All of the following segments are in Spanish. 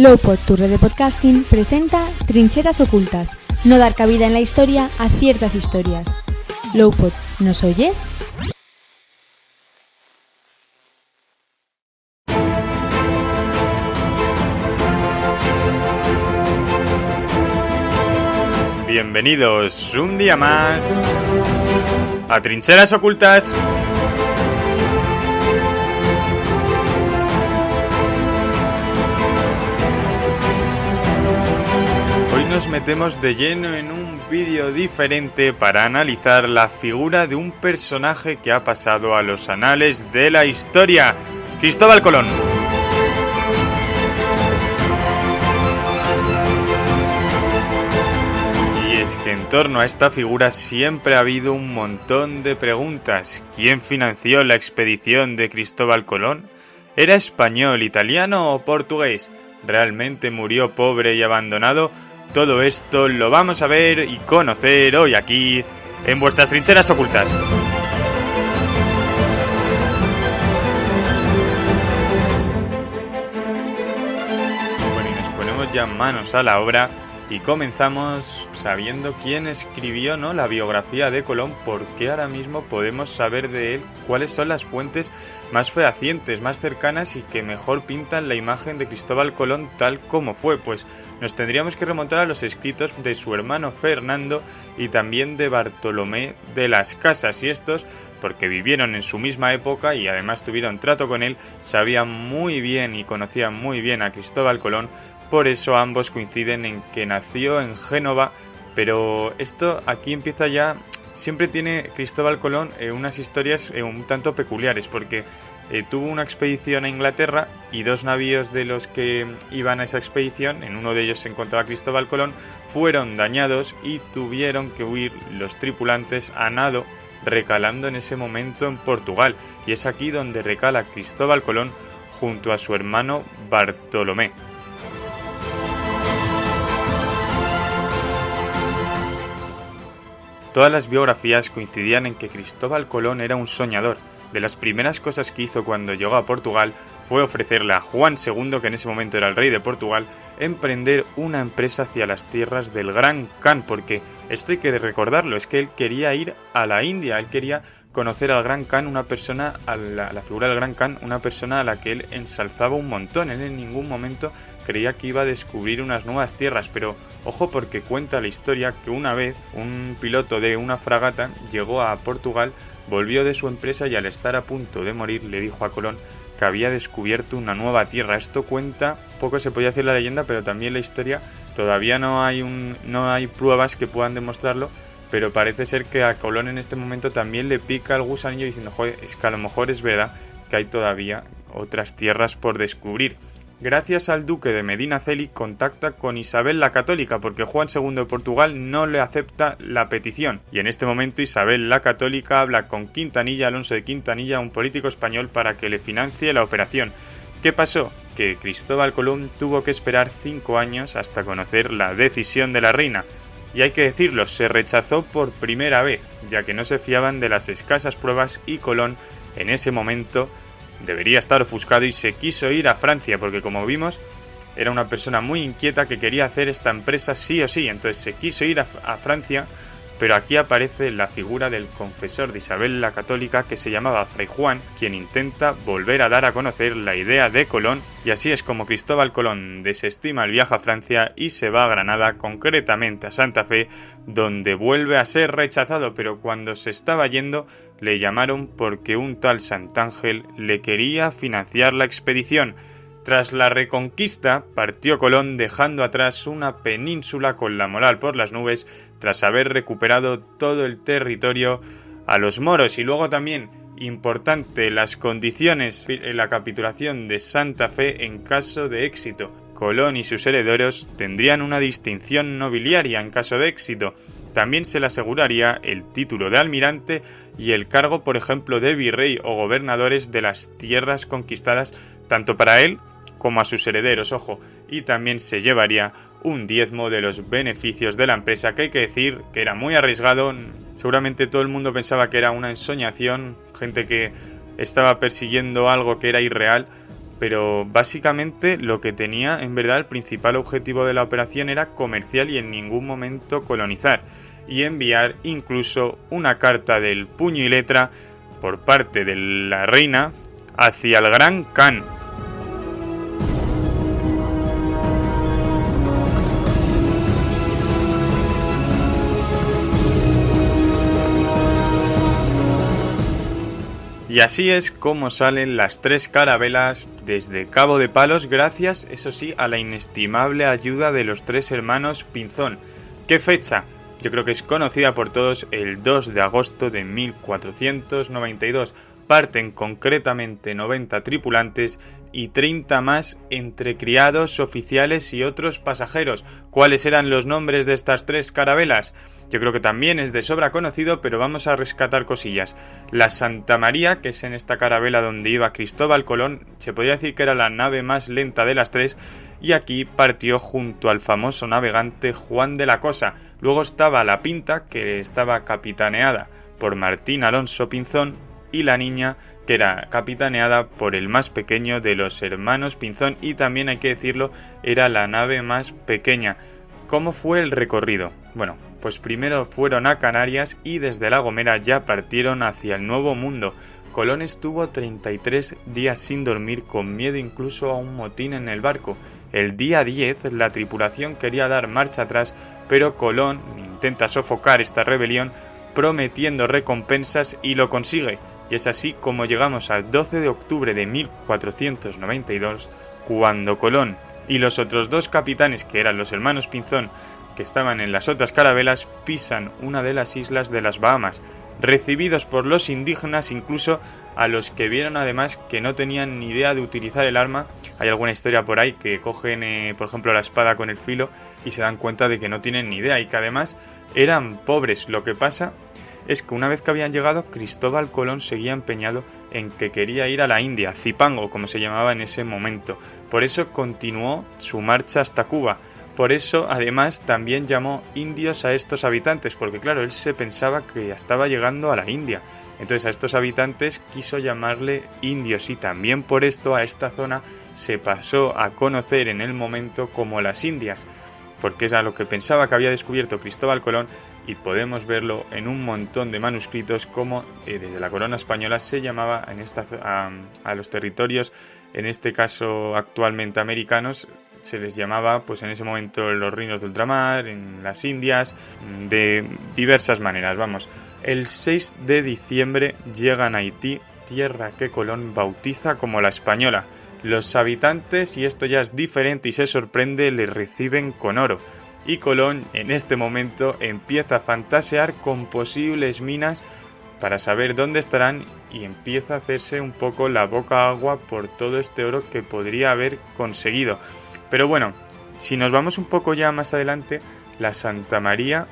Lowpod, tu red de podcasting, presenta Trincheras Ocultas, no dar cabida en la historia a ciertas historias. Lowpod, ¿nos oyes? Bienvenidos un día más a Trincheras Ocultas. Hoy nos metemos de lleno en un vídeo diferente para analizar la figura de un personaje que ha pasado a los anales de la historia, Cristóbal Colón. Es que en torno a esta figura siempre ha habido un montón de preguntas. ¿Quién financió la expedición de Cristóbal Colón? ¿Era español, italiano o portugués? ¿Realmente murió pobre y abandonado? Todo esto lo vamos a ver y conocer hoy aquí, en vuestras Trincheras Ocultas. Bueno, y nos ponemos ya manos a la obra. Y comenzamos sabiendo quién escribió, ¿no?, la biografía de Colón, porque ahora mismo podemos saber de él cuáles son las fuentes más fehacientes, más cercanas y que mejor pintan la imagen de Cristóbal Colón tal como fue. Pues nos tendríamos que remontar a los escritos de su hermano Fernando y también de Bartolomé de las Casas, y estos, porque vivieron en su misma época y además tuvieron trato con él, sabían muy bien y conocían muy bien a Cristóbal Colón. Por eso ambos coinciden en que nació en Génova, pero esto aquí empieza ya. Siempre tiene Cristóbal Colón unas historias un tanto peculiares, porque tuvo una expedición a Inglaterra y dos navíos de los que iban a esa expedición, en uno de ellos se encontraba Cristóbal Colón, fueron dañados y tuvieron que huir los tripulantes a nado, recalando en ese momento en Portugal, y es aquí donde recala Cristóbal Colón junto a su hermano Bartolomé. Todas las biografías coincidían en que Cristóbal Colón era un soñador. De las primeras cosas que hizo cuando llegó a Portugal fue ofrecerle a Juan II, que en ese momento era el rey de Portugal, emprender una empresa hacia las tierras del Gran Khan, porque esto hay que recordarlo, es que él quería ir a la India, él quería conocer al Gran Khan, una persona, a la figura del Gran Khan, una persona a la que él ensalzaba un montón. Él en ningún momento creía que iba a descubrir unas nuevas tierras, pero ojo, porque cuenta la historia que una vez un piloto de una fragata llegó a Portugal, volvió de su empresa y al estar a punto de morir le dijo a Colón que había descubierto una nueva tierra. Esto cuenta, poco se podía decir la leyenda, pero también la historia, todavía no hay pruebas que puedan demostrarlo, pero parece ser que a Colón en este momento también le pica el gusanillo diciendo, joder, es que a lo mejor es verdad que hay todavía otras tierras por descubrir. Gracias al duque de Medinaceli contacta con Isabel la Católica, porque Juan II de Portugal no le acepta la petición. Y en este momento Isabel la Católica habla con Quintanilla, Alonso de Quintanilla, un político español, para que le financie la operación. ¿Qué pasó? Que Cristóbal Colón tuvo que esperar 5 años hasta conocer la decisión de la reina. Y hay que decirlo, se rechazó por primera vez, ya que no se fiaban de las escasas pruebas y Colón en ese momento debería estar ofuscado y se quiso ir a Francia, porque como vimos era una persona muy inquieta que quería hacer esta empresa sí o sí, entonces se quiso ir a Francia, pero aquí aparece la figura del confesor de Isabel la Católica, que se llamaba Fray Juan, quien intenta volver a dar a conocer la idea de Colón, y así es como Cristóbal Colón desestima el viaje a Francia y se va a Granada, concretamente a Santa Fe, donde vuelve a ser rechazado, pero cuando se estaba yendo le llamaron porque un tal Santángel le quería financiar la expedición. Tras la reconquista, partió Colón dejando atrás una península con la moral por las nubes, tras haber recuperado todo el territorio a los moros. Y luego también, importante, las condiciones en la capitulación de Santa Fe en caso de éxito. Colón y sus herederos tendrían una distinción nobiliaria en caso de éxito. También se le aseguraría el título de almirante y el cargo, por ejemplo, de virrey o gobernadores de las tierras conquistadas, tanto para él como a sus herederos, ojo, y también se llevaría un diezmo de los beneficios de la empresa, que hay que decir que era muy arriesgado. Seguramente todo el mundo pensaba que era una ensoñación, gente que estaba persiguiendo algo que era irreal, pero básicamente lo que tenía, en verdad, el principal objetivo de la operación era comercial y en ningún momento colonizar, y enviar incluso una carta del puño y letra por parte de la reina hacia el Gran Khan. Y así es como salen las 3 carabelas desde Cabo de Palos, gracias, eso sí, a la inestimable ayuda de los 3 hermanos Pinzón. ¿Qué fecha? Yo creo que es conocida por todos, el 2 de agosto de 1492. Parten concretamente 90 tripulantes y 30 más entre criados, oficiales y otros pasajeros. ¿Cuáles eran los nombres de estas 3 carabelas? Yo creo que también es de sobra conocido, pero vamos a rescatar cosillas. La Santa María, que es en esta carabela donde iba Cristóbal Colón, se podría decir que era la nave más lenta de las 3, y aquí partió junto al famoso navegante Juan de la Cosa. Luego estaba la Pinta, que estaba capitaneada por Martín Alonso Pinzón, y la Niña, que era capitaneada por el más pequeño de los hermanos Pinzón, y también hay que decirlo, era la nave más pequeña. ¿Cómo fue el recorrido? Bueno, pues primero fueron a Canarias y desde La Gomera ya partieron hacia el Nuevo Mundo. Colón estuvo 33 días sin dormir, con miedo incluso a un motín en el barco. El día 10 la tripulación quería dar marcha atrás, pero Colón intenta sofocar esta rebelión prometiendo recompensas y lo consigue. Y es así como llegamos al 12 de octubre de 1492, cuando Colón y los otros 2 capitanes, que eran los hermanos Pinzón, que estaban en las otras carabelas, pisan una de las islas de las Bahamas, recibidos por los indígenas, incluso a los que vieron además que no tenían ni idea de utilizar el arma. Hay alguna historia por ahí que cogen, por ejemplo, la espada con el filo y se dan cuenta de que no tienen ni idea y que además eran pobres. Lo que pasa es que una vez que habían llegado, Cristóbal Colón seguía empeñado en que quería ir a la India, Zipango, como se llamaba en ese momento. Por eso continuó su marcha hasta Cuba. Por eso, además, también llamó indios a estos habitantes, porque claro, él se pensaba que ya estaba llegando a la India. Entonces a estos habitantes quiso llamarle indios, y también por esto a esta zona se pasó a conocer en el momento como las Indias, porque era lo que pensaba que había descubierto Cristóbal Colón, y podemos verlo en un montón de manuscritos como desde la corona española se llamaba a los territorios, en este caso actualmente americanos, se les llamaba pues en ese momento los reinos de ultramar, en las Indias, de diversas maneras. Vamos, el 6 de diciembre llegan a Haití, tierra que Colón bautiza como la Española. Los habitantes, y esto ya es diferente y se sorprende, le reciben con oro. Y Colón en este momento empieza a fantasear con posibles minas para saber dónde estarán, y empieza a hacerse un poco la boca agua por todo este oro que podría haber conseguido. Pero bueno, si nos vamos un poco ya más adelante, la Santa María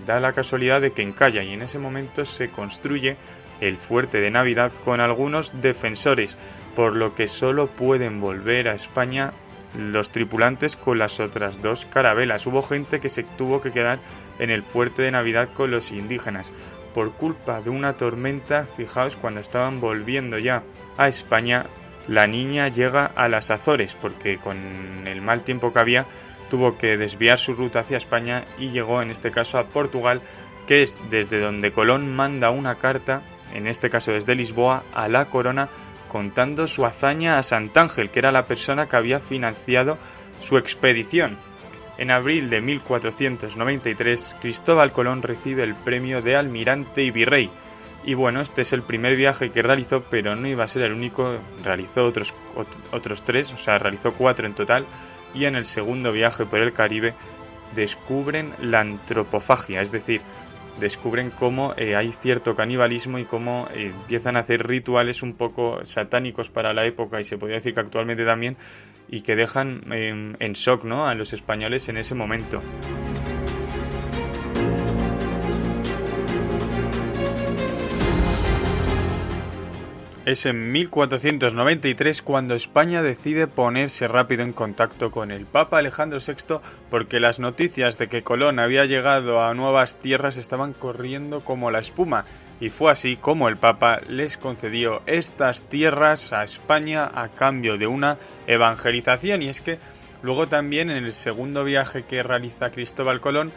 da la casualidad de que encalla, y en ese momento se construye el fuerte de Navidad con algunos defensores, por lo que solo pueden volver a España los tripulantes con las otras 2 carabelas. Hubo gente que se tuvo que quedar en el fuerte de Navidad con los indígenas. Por culpa de una tormenta, fijaos, cuando estaban volviendo ya a España, la Niña llega a las Azores, porque con el mal tiempo que había tuvo que desviar su ruta hacia España y llegó en este caso a Portugal, que es desde donde Colón manda una carta, en este caso desde Lisboa, a la corona contando su hazaña a Santángel, que era la persona que había financiado su expedición. En abril de 1493, Cristóbal Colón recibe el premio de almirante y virrey. Y bueno, este es el primer viaje que realizó, pero no iba a ser el único. Realizó otros 3, o sea, realizó 4 en total. Y en el segundo viaje por el Caribe descubren la antropofagia, es decir, descubren cómo hay cierto canibalismo y cómo empiezan a hacer rituales un poco satánicos para la época, y se podría decir que actualmente también, y que dejan en shock, ¿no?, a los españoles en ese momento. Es en 1493 cuando España decide ponerse rápido en contacto con el Papa Alejandro VI porque las noticias de que Colón había llegado a nuevas tierras estaban corriendo como la espuma, y fue así como el Papa les concedió estas tierras a España a cambio de una evangelización. Y es que luego también en el segundo viaje que realiza Cristóbal Colón,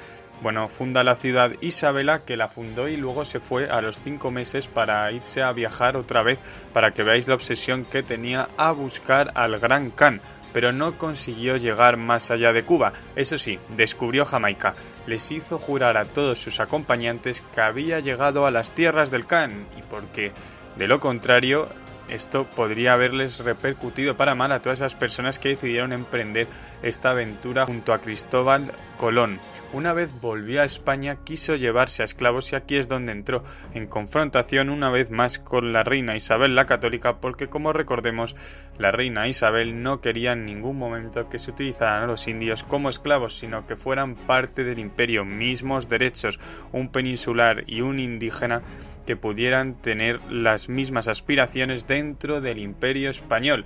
funda la ciudad Isabela, que la fundó y luego se fue a los 5 meses para irse a viajar otra vez, para que veáis la obsesión que tenía a buscar al Gran Khan, pero no consiguió llegar más allá de Cuba. Eso sí, descubrió Jamaica, les hizo jurar a todos sus acompañantes que había llegado a las tierras del Khan, y porque de lo contrario esto podría haberles repercutido para mal a todas esas personas que decidieron emprender esta aventura junto a Cristóbal Colón. Una vez volvió a España, quiso llevarse a esclavos, y aquí es donde entró en confrontación una vez más con la reina Isabel la Católica, porque como recordemos, la reina Isabel no quería en ningún momento que se utilizaran a los indios como esclavos, sino que fueran parte del imperio, mismos derechos, un peninsular y un indígena que pudieran tener las mismas aspiraciones dentro del imperio español.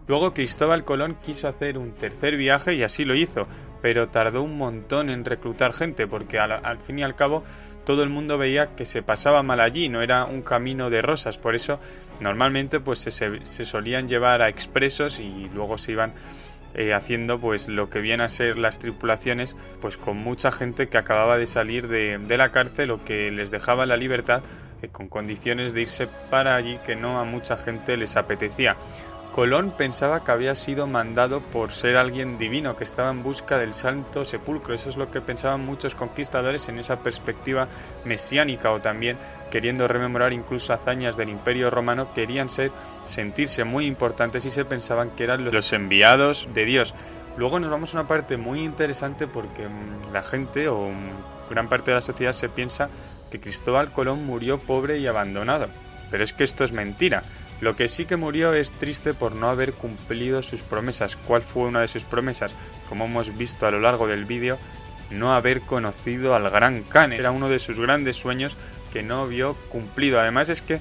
Luego Cristóbal Colón quiso hacer un tercer viaje y así lo hizo, pero tardó un montón en reclutar gente porque al fin y al cabo todo el mundo veía que se pasaba mal allí, no era un camino de rosas. Por eso normalmente se solían llevar a expresos y luego se iban haciendo lo que viene a ser las tripulaciones, con mucha gente que acababa de salir de la cárcel o que les dejaba la libertad con condiciones de irse para allí que no a mucha gente les apetecía. Colón pensaba que había sido mandado por ser alguien divino, que estaba en busca del Santo Sepulcro. Eso es lo que pensaban muchos conquistadores en esa perspectiva mesiánica, o también queriendo rememorar incluso hazañas del Imperio Romano, querían sentirse muy importantes y se pensaban que eran los enviados de Dios. Luego nos vamos a una parte muy interesante porque la gente o gran parte de la sociedad se piensa que Cristóbal Colón murió pobre y abandonado, pero es que esto es mentira. Lo que sí que murió es triste por no haber cumplido sus promesas. ¿Cuál fue una de sus promesas? Como hemos visto a lo largo del vídeo, no haber conocido al Gran Khan. Era uno de sus grandes sueños que no vio cumplido. Además es que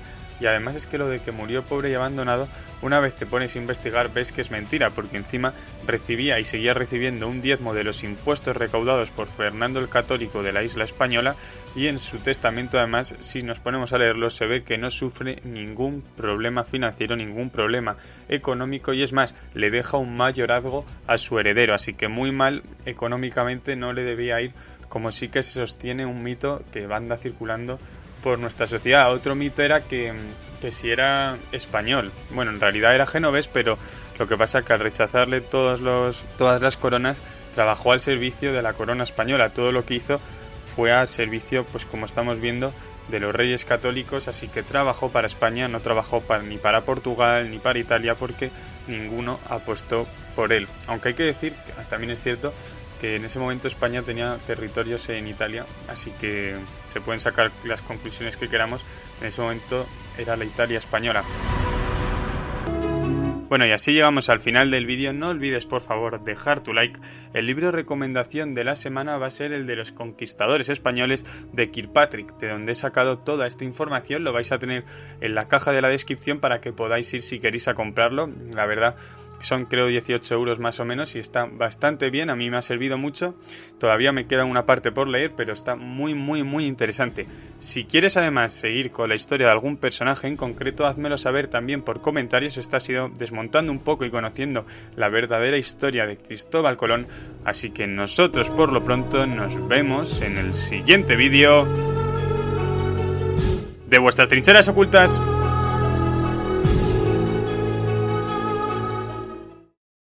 lo de que murió pobre y abandonado, una vez te pones a investigar ves que es mentira, porque encima recibía y seguía recibiendo un diezmo de los impuestos recaudados por Fernando el Católico de la isla española, y en su testamento además, si nos ponemos a leerlo, se ve que no sufre ningún problema financiero, ningún problema económico, y es más, le deja un mayorazgo a su heredero, así que muy mal económicamente no le debía ir, como sí que se sostiene un mito que anda circulando por nuestra sociedad. Otro mito era que si era español. Bueno, en realidad era genovés, pero lo que pasa es que al rechazarle todas las coronas, trabajó al servicio de la corona española. Todo lo que hizo fue al servicio, como estamos viendo, de los reyes católicos, así que trabajó para España, no trabajó ni para Portugal ni para Italia, porque ninguno apostó por él. Aunque hay que decir, también es cierto, que en ese momento España tenía territorios en Italia, así que se pueden sacar las conclusiones que queramos. En ese momento era la Italia española. Bueno, y así llegamos al final del vídeo. No olvides, por favor, dejar tu like. El libro recomendación de la semana va a ser el de los conquistadores españoles de Kirkpatrick, de donde he sacado toda esta información. Lo vais a tener en la caja de la descripción para que podáis ir si queréis a comprarlo. La verdad, son creo 18 euros más o menos y está bastante bien, a mí me ha servido mucho. Todavía me queda una parte por leer, pero está muy interesante. Si quieres además seguir con la historia de algún personaje en concreto, házmelo saber también por comentarios. Esto ha sido desmontando un poco y conociendo la verdadera historia de Cristóbal Colón, así que nosotros por lo pronto nos vemos en el siguiente vídeo de vuestras trincheras ocultas.